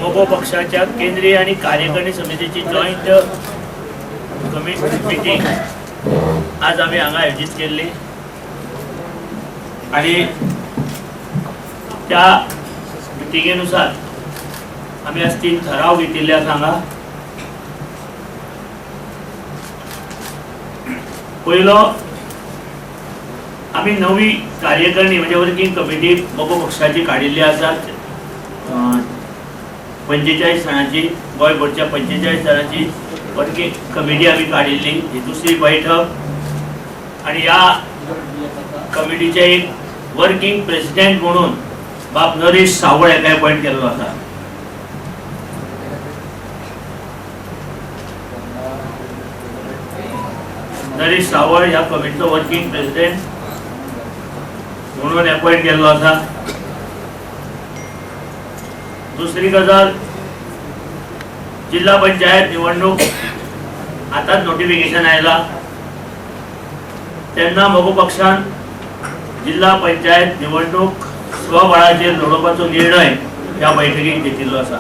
मोगो पक्षाच्या केंद्रीय आणि कार्यकारिणी समितीची जॉईंट मीटिंग आज आम्ही हांगा आयोजित केली आणि त्या मिटिंगेनुसार आम्ही आज 3 ठराव घेतिल्ले आसा हांगा। पहिलो आम्ही नवी कार्यकारिणी म्हणजे वर्किंग कमिटी मोगो पक्षाची काडिल्ली आसा 45 जाणांची गोंयभरच्या 45 जाणांची वर्किंग कमिटी आम्ही काडिल्ली। ही दुसरी बैठक आणि या कमिटीचे एक वर्किंग प्रेसिडेंट म्हणून बाब नरेश सावळ हेका अपॉइंट केल्लो आसा। नरेश सावळ ह्या कमिटीचो वर्किंग प्रेसिडेंट म्हणून अपॉइंट केल्लो आसा। दुसरी गजाल, जिल्हा पंचायत निवडणूक आताच नोटिफिकेशन आयला तेन्ना मोगो पक्षान जिल्हा पंचायत निवडणूक स्वबळाचेर लडोवपाचो निर्णय ह्या बैठकीत घेतिल्लो आसा।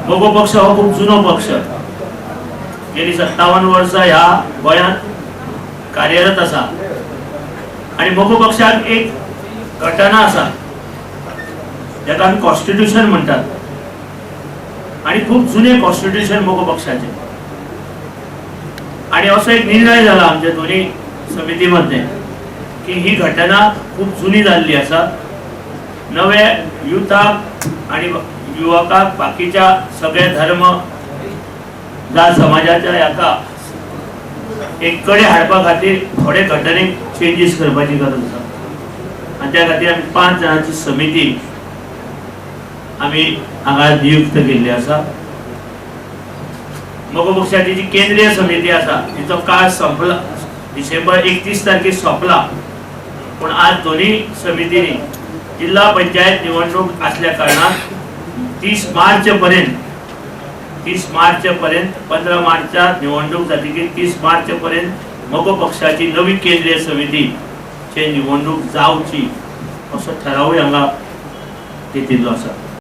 मोगो पक्ष हो खूप जुनो पक्ष, गेली 57 वर्षा ह्या गोंयांत कार्यरत आसा आणि मोगो पक्षाक एक घटना आसा जाका आमी कॉन्स्टिट्यूशन म्हणटात आणि खूप जुने कॉन्स्टिट्यूशन मोगो पक्षाचे आणि असो एक निर्णय जाला आमच्या दोन्ही समितीमध्ये की ही घटना खूप जुनी जाल्ली आसा। नवे युथाक आणि युवकाक बाकीच्या सगळे धर्म जात समाजाच्या हाका एक कडेन हाडपा खातीर थोडे घटनेक चेंजीस करपाची गरज आसा आणि त्या खातीर आमी 5 जाणांची समिती आमी हांगा नियुक्त केल्ली आसा। मोगो पक्षाची जी केंद्रीय समिती आसा तिचो काळ संपला, डिसेंबर 31 तारखेक सोंपला, पण आज दोन्ही समितींनी जिल्हा पंचायत निवडणूक असल्या कारणान 30 मार्च पर्यंत 15 मार्चच्या निवडणूक जातकीर 30 मार्च पर्यंत मोगो पक्षाची नवी केंद्रीय समितीची निवडणूक जावची असो ठरावूय हांगा घेतिल्लो आसा।